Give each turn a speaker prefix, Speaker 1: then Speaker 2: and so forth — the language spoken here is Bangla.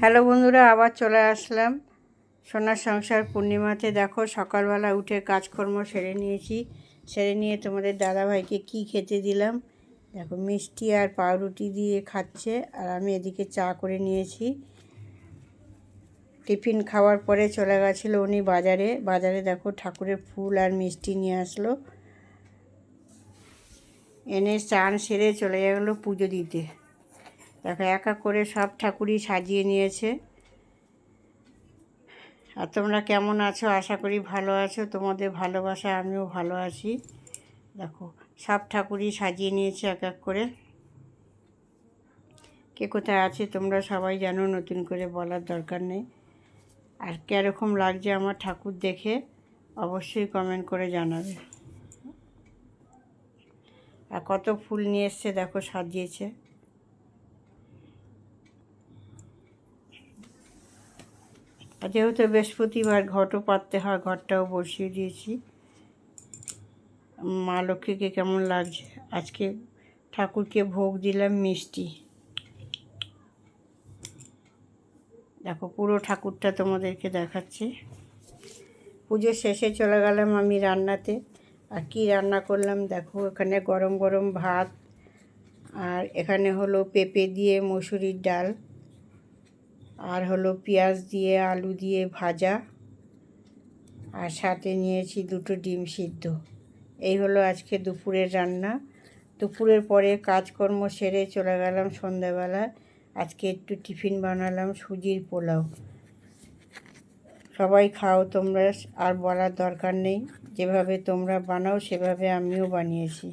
Speaker 1: হ্যালো বন্ধুরা, আবার চলে আসলাম সোনার সংসার পূর্ণিমাতে। দেখো সকালবেলা উঠে কাজকর্ম সেরে নিয়েছি। সেরে নিয়ে তোমাদের দাদাভাইকে কি খেতে দিলাম দেখো, মিষ্টি আর পাউরুটি দিয়ে খাচ্ছে, আর আমি এদিকে চা করে নিয়েছি। টিফিন খাওয়ার পরে চলে গেছিলো উনি বাজারে দেখো ঠাকুরের ফুল আর মিষ্টি নিয়ে আসলো, এনে চান সেরে চলে গেলো পুজো দিতে। দেখো এক এক করে সব ঠাকুরই সাজিয়ে নিয়েছে। আর তোমরা কেমন আছো? আশা করি ভালো আছো। তোমাদের ভালোবাসা আমিও ভালো আছি। দেখো সব ঠাকুরই সাজিয়ে নিয়েছে এক এক করে। কে কোথায় আছে তোমরা সবাই জানো, নতুন করে বলার দরকার নেই। আর কীরকম লাগছে আমার ঠাকুর দেখে অবশ্যই কমেন্ট করে জানাবে। আর কত ফুল নিয়ে এসছে দেখো, সাজিয়েছে। আর যেহেতু বৃহস্পতিবার ঘটও পাততে হয়, ঘরটাও বসিয়ে দিয়েছি। মা লক্ষ্মীকে কেমন লাগছে? আজকে ঠাকুরকে ভোগ দিলাম মিষ্টি। দেখো পুরো ঠাকুরটা তোমাদেরকে দেখাচ্ছি। পুজো শেষে চলে গেলাম আমি রান্নাতে। আর কি রান্না করলাম দেখো, এখানে গরম গরম ভাত, আর এখানে হলো পেঁপে দিয়ে মসুরির ডাল, আর হলো পেঁয়াজ দিয়ে আলু দিয়ে ভাজা, আর সাথে নিয়েছি 2টো ডিম সিদ্ধ। এই হলো আজকে দুপুরের রান্না। দুপুরের পরে কাজকর্ম সেরে চলে গেলাম সন্ধ্যাবেলা। আজকে একটু টিফিন বানালাম সুজির পোলাও। সবাই খাও তোমরা, আর বলার দরকার নেই। যেভাবে তোমরা বানাও সেভাবে আমিও বানিয়েছি।